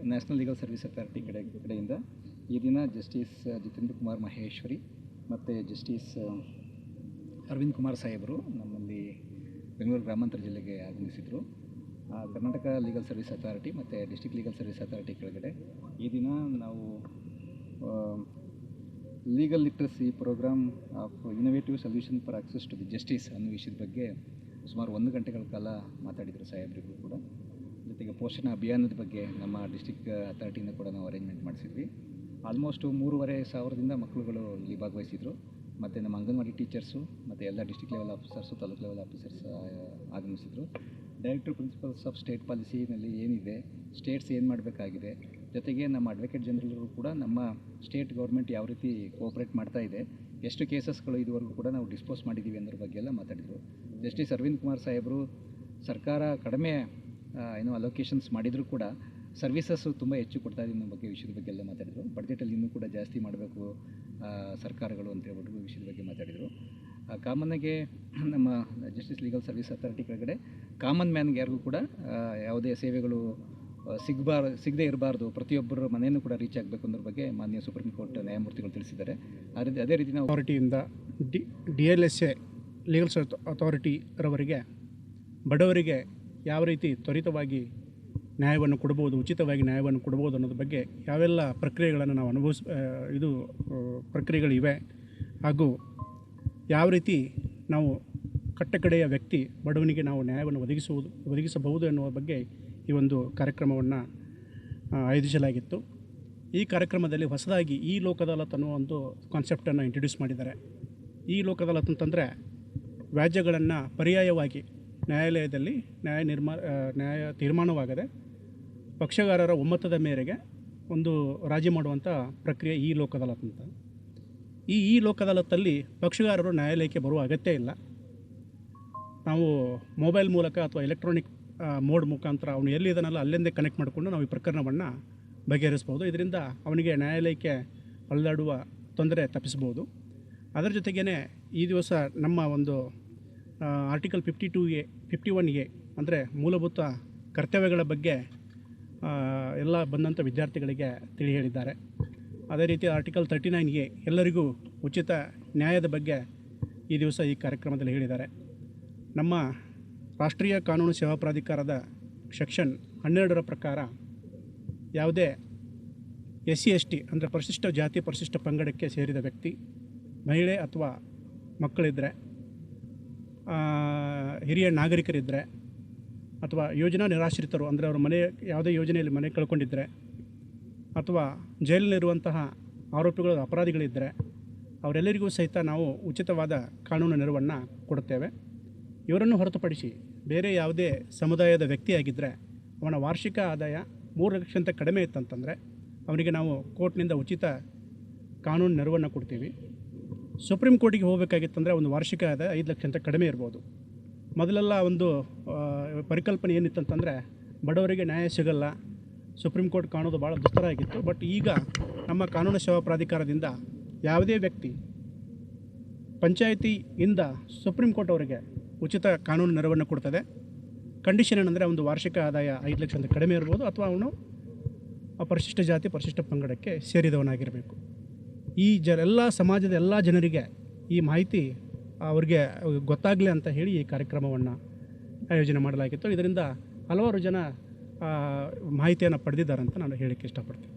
National legal service authority ಕಡೆಯಿಂದ ಈ ದಿನ ಜಸ್ಟಿಸ್ ಜಿತೇಂದ್ರ ಕುಮಾರ್ ಮಹೇಶ್ವರಿ ಮತ್ತು ಜಸ್ಟಿಸ್ ಅರವಿಂದ್ ಕುಮಾರ್ ಸಾಹೇಬರು ನಮ್ಮಲ್ಲಿ ಬೆಂಗಳೂರು ಗ್ರಾಮಾಂತರ ಜಿಲ್ಲೆಗೆ ಆಗಮಿಸಿದರು. ಕರ್ನಾಟಕ ಲೀಗಲ್ ಸರ್ವಿಸ್ ಅಥಾರಿಟಿ ಮತ್ತು ಡಿಸ್ಟ್ರಿಕ್ಟ್ ಲೀಗಲ್ ಸರ್ವಿಸ್ ಅಥಾರಿಟಿ ಕೆಳಗಡೆ ಈ ದಿನ ನಾವು legal literacy programme of innovative solution for access to the justice ಅನ್ನೋ ವಿಷಯದ ಬಗ್ಗೆ ಸುಮಾರು 1 ಗಂಟೆಗಳ ಕಾಲ ಮಾತಾಡಿದರು ಸಾಹೇಬರಿಗೂ ಕೂಡ. ಜೊತೆಗೆ ಪೋಷಣ ಅಭಿಯಾನದ ಬಗ್ಗೆ ನಮ್ಮ ಡಿಸ್ಟ್ರಿಕ್ಟ್ ಅಥಾರಿಟಿಯಿಂದ ಕೂಡ ನಾವು ಅರೇಂಜ್ಮೆಂಟ್ ಮಾಡಿಸಿದ್ವಿ. ಆಲ್ಮೋಸ್ಟ್ 3,500 ಮಕ್ಕಳುಗಳು ಇಲ್ಲಿ ಭಾಗವಹಿಸಿದರು. ಮತ್ತು ನಮ್ಮ ಅಂಗನವಾಡಿ ಟೀಚರ್ಸು ಮತ್ತು ಎಲ್ಲ district level officers, taluk level officers ಆಗಮಿಸಿದರು. ಡೈರೆಕ್ಟರ್ ಪ್ರಿನ್ಸಿಪಲ್ಸ್ ಆಫ್ ಸ್ಟೇಟ್ ಪಾಲಿಸಿನಲ್ಲಿ ಏನಿದೆ, ಸ್ಟೇಟ್ಸ್ ಏನು ಮಾಡಬೇಕಾಗಿದೆ, ಜೊತೆಗೆ ನಮ್ಮ ಅಡ್ವೊಕೇಟ್ ಜನರಲ್ರು ಕೂಡ ನಮ್ಮ ಸ್ಟೇಟ್ ಗೌರ್ಮೆಂಟ್ ಯಾವ ರೀತಿ ಕೋಆಪ್ರೇಟ್ ಮಾಡ್ತಾ ಇದೆ, ಎಷ್ಟು ಕೇಸಸ್ಗಳು ಇದುವರೆಗೂ ಕೂಡ ನಾವು ಡಿಸ್ಪೋಸ್ ಮಾಡಿದ್ದೀವಿ ಅನ್ನೋದ್ರ ಬಗ್ಗೆ ಎಲ್ಲ ಮಾತಾಡಿದರು. ಜಸ್ಟಿಸ್ ಅರವಿಂದ್ ಕುಮಾರ್ ಸಾಹೇಬರು ಸರ್ಕಾರ ಕಡಿಮೆ ಅಲೋಕೇಶನ್ಸ್ ಮಾಡಿದರೂ ಕೂಡ ಸರ್ವಿಸಸ್ಸು ತುಂಬ ಹೆಚ್ಚು ಕೊಡ್ತಾ ಇದೆ ಅನ್ನೋ ವಿಷಯದ ಬಗ್ಗೆ ಎಲ್ಲ ಮಾತಾಡಿದರು. ಬಡ್ಜೆಟಲ್ಲಿ ಇನ್ನೂ ಕೂಡ ಜಾಸ್ತಿ ಮಾಡಬೇಕು ಸರ್ಕಾರಗಳು ಅಂತ ಹೇಳ್ಬಿಟ್ಟು ವಿಷಯದ ಬಗ್ಗೆ ಮಾತಾಡಿದರು. ಕಾಮನ್ನಾಗೆ ನಮ್ಮ ಜಸ್ಟಿಸ್ ಲೀಗಲ್ ಸರ್ವಿಸ್ ಅಥಾರಿಟಿ ಕೆಳಗಡೆ ಕಾಮನ್ ಮ್ಯಾನ್ಗೆ ಯಾರಿಗೂ ಕೂಡ ಯಾವುದೇ ಸೇವೆಗಳು ಸಿಗದೇ ಇರಬಾರ್ದು, ಪ್ರತಿಯೊಬ್ಬರ ಮನೆಯೂ ಕೂಡ ರೀಚ್ ಆಗಬೇಕು ಅನ್ನೋದ್ರ ಬಗ್ಗೆ ಮಾನ್ಯ ಸುಪ್ರೀಂ ಕೋರ್ಟ್ ನ್ಯಾಯಮೂರ್ತಿಗಳು ತಿಳಿಸಿದ್ದಾರೆ. ಅದೇ ರೀತಿ ನಾವು ಅಥಾರಿಟಿಯಿಂದ DLSA ಲೀಗಲ್ ಅಥಾರಿಟಿರವರಿಗೆ ಬಡವರಿಗೆ ಯಾವ ರೀತಿ ತ್ವರಿತವಾಗಿ ನ್ಯಾಯವನ್ನು ಕೊಡ್ಬೋದು, ಉಚಿತವಾಗಿ ನ್ಯಾಯವನ್ನು ಕೊಡ್ಬೋದು ಅನ್ನೋದ್ರ ಬಗ್ಗೆ ಯಾವೆಲ್ಲ ಪ್ರಕ್ರಿಯೆಗಳನ್ನು ನಾವು ಪ್ರಕ್ರಿಯೆಗಳಿವೆ, ಹಾಗೂ ಯಾವ ರೀತಿ ನಾವು ಕಟ್ಟಕಡೆಯ ವ್ಯಕ್ತಿ ಬಡವನಿಗೆ ನಾವು ನ್ಯಾಯವನ್ನು ಒದಗಿಸಬಹುದು ಎನ್ನುವ ಬಗ್ಗೆ ಈ ಒಂದು ಕಾರ್ಯಕ್ರಮವನ್ನು ಆಯೋಜಿಸಲಾಗಿತ್ತು. ಈ ಕಾರ್ಯಕ್ರಮದಲ್ಲಿ ಹೊಸದಾಗಿ ಈ ಲೋಕ್ ಅದಾಲತ್ ಅನ್ನೋ ಒಂದು ಕಾನ್ಸೆಪ್ಟನ್ನು ಇಂಟ್ರೊಡ್ಯೂಸ್ ಮಾಡಿದ್ದಾರೆ. ಈ ಲೋಕ್ ಅದಾಲತ್ ಅಂತಂದರೆ ವ್ಯಾಜ್ಯಗಳನ್ನು ಪರ್ಯಾಯವಾಗಿ ನ್ಯಾಯಾಲಯದಲ್ಲಿ ನ್ಯಾಯ ತೀರ್ಮಾನವಾಗದೆ ಪಕ್ಷಗಾರರ ಒಮ್ಮತದ ಮೇರೆಗೆ ಒಂದು ರಾಜಿ ಮಾಡುವಂಥ ಪ್ರಕ್ರಿಯೆ ಈ ಲೋಕ್ ಅದಾಲತ್ ಅಂತ. ಈ ಲೋಕ್ ಅದಾಲತ್ತಲ್ಲಿ ಪಕ್ಷಗಾರರು ನ್ಯಾಯಾಲಯಕ್ಕೆ ಬರುವ ಅಗತ್ಯ ಇಲ್ಲ. ನಾವು ಮೊಬೈಲ್ ಮೂಲಕ ಅಥವಾ ಎಲೆಕ್ಟ್ರಾನಿಕ್ ಮೋಡ್ ಮುಖಾಂತರ ಅವನು ಎಲ್ಲಿದ್ದಾನಲ್ಲ ಅಲ್ಲಿಂದೇ ಕನೆಕ್ಟ್ ಮಾಡಿಕೊಂಡು ನಾವು ಈ ಪ್ರಕರಣವನ್ನು ಬಗೆಹರಿಸ್ಬೋದು. ಇದರಿಂದ ಅವನಿಗೆ ನ್ಯಾಯಾಲಯಕ್ಕೆ ಅಲೆದಾಡುವ ತೊಂದರೆ ತಪ್ಪಿಸ್ಬೋದು. ಅದರ ಜೊತೆಗೇ ಈ ದಿವಸ ನಮ್ಮ ಒಂದು ಆರ್ಟಿಕಲ್ 51A ಅಂದರೆ ಮೂಲಭೂತ ಕರ್ತವ್ಯಗಳ ಬಗ್ಗೆ ಎಲ್ಲ ಬಂದಂಥ ವಿದ್ಯಾರ್ಥಿಗಳಿಗೆ ತಿಳಿ ಹೇಳಿದ್ದಾರೆ. ಅದೇ ರೀತಿ ಆರ್ಟಿಕಲ್ 39A ಎಲ್ಲರಿಗೂ ಉಚಿತ ನ್ಯಾಯದ ಬಗ್ಗೆ ಈ ದಿವಸ ಈ ಕಾರ್ಯಕ್ರಮದಲ್ಲಿ ಹೇಳಿದ್ದಾರೆ. ನಮ್ಮ ರಾಷ್ಟ್ರೀಯ ಕಾನೂನು ಸೇವಾ ಪ್ರಾಧಿಕಾರದ ಸೆಕ್ಷನ್ 12 ಪ್ರಕಾರ ಯಾವುದೇ SC/ST ಅಂದರೆ ಪರಿಶಿಷ್ಟ ಜಾತಿ ಪರಿಶಿಷ್ಟ ಪಂಗಡಕ್ಕೆ ಸೇರಿದ ವ್ಯಕ್ತಿ, ಮಹಿಳೆ ಅಥವಾ ಮಕ್ಕಳಿದ್ದರೆ, ಹಿರಿಯ ನಾಗರಿಕರಿದ್ದರೆ, ಅಥವಾ ಯೋಜನಾ ನಿರಾಶ್ರಿತರು ಅಂದರೆ ಅವರ ಯಾವುದೇ ಯೋಜನೆಯಲ್ಲಿ ಮನೆ ಕಳ್ಕೊಂಡಿದ್ದರೆ, ಅಥವಾ ಜೈಲಿನಲ್ಲಿರುವಂತಹ ಆರೋಪಿಗಳು ಅಪರಾಧಿಗಳಿದ್ದರೆ ಅವರೆಲ್ಲರಿಗೂ ಸಹಿತ ನಾವು ಉಚಿತವಾದ ಕಾನೂನು ನೆರವನ್ನು ಕೊಡುತ್ತೇವೆ. ಇವರನ್ನು ಹೊರತುಪಡಿಸಿ ಬೇರೆ ಯಾವುದೇ ಸಮುದಾಯದ ವ್ಯಕ್ತಿಯಾಗಿದ್ದರೆ ಅವನ ವಾರ್ಷಿಕ ಆದಾಯ 3 ಲಕ್ಷಕ್ಕಿಂತ ಕಡಿಮೆ ಇತ್ತಂತಂದರೆ ಅವನಿಗೆ ನಾವು ಕೋರ್ಟ್ನಿಂದ ಉಚಿತ ಕಾನೂನು ನೆರವನ್ನು ಕೊಡ್ತೀವಿ. ಸುಪ್ರೀಂ ಕೋರ್ಟಿಗೆ ಹೋಗಬೇಕಾಗಿತ್ತಂದರೆ ಒಂದು ವಾರ್ಷಿಕ ಆದಾಯ 5 ಲಕ್ಷಕ್ಕಿಂತ ಕಡಿಮೆ ಇರ್ಬೋದು. ಮೊದಲೆಲ್ಲ ಒಂದು ಪರಿಕಲ್ಪನೆ ಏನಿತ್ತಂತಂದರೆ ಬಡವರಿಗೆ ನ್ಯಾಯ ಸಿಗಲ್ಲ, ಸುಪ್ರೀಂ ಕೋರ್ಟ್ ಕಾಣೋದು ಭಾಳ ದುಸ್ತರ ಆಗಿತ್ತು. ಬಟ್ ಈಗ ನಮ್ಮ ಕಾನೂನು ಸೇವಾ ಪ್ರಾಧಿಕಾರದಿಂದ ಯಾವುದೇ ವ್ಯಕ್ತಿ ಪಂಚಾಯಿತಿಯಿಂದ ಸುಪ್ರೀಂ ಕೋರ್ಟ್ ಅವರಿಗೆ ಉಚಿತ ಕಾನೂನು ನೆರವನ್ನು ಕೊಡ್ತದೆ. ಕಂಡೀಷನ್ ಏನಂದರೆ ಒಂದು ವಾರ್ಷಿಕ ಆದಾಯ 5 ಲಕ್ಷಕ್ಕಿಂತ ಕಡಿಮೆ ಇರ್ಬೋದು, ಅಥವಾ ಅವನು ಪರಿಶಿಷ್ಟ ಜಾತಿ ಪರಿಶಿಷ್ಟ ಪಂಗಡಕ್ಕೆ ಸೇರಿದವನಾಗಿರಬೇಕು. ಈ ಎಲ್ಲ ಸಮಾಜದ ಎಲ್ಲ ಜನರಿಗೆ ಈ ಮಾಹಿತಿ ಅವರಿಗೆ ಗೊತ್ತಾಗಲಿ ಅಂತ ಹೇಳಿ ಈ ಕಾರ್ಯಕ್ರಮವನ್ನು ಆಯೋಜನೆ ಮಾಡಲಾಗಿತ್ತು. ಇದರಿಂದ ಹಲವಾರು ಜನ ಮಾಹಿತಿಯನ್ನು ಪಡೆದಿದ್ದಾರೆ ಅಂತ ನಾನು ಹೇಳಕ್ಕೆ ಇಷ್ಟಪಡ್ತೀನಿ.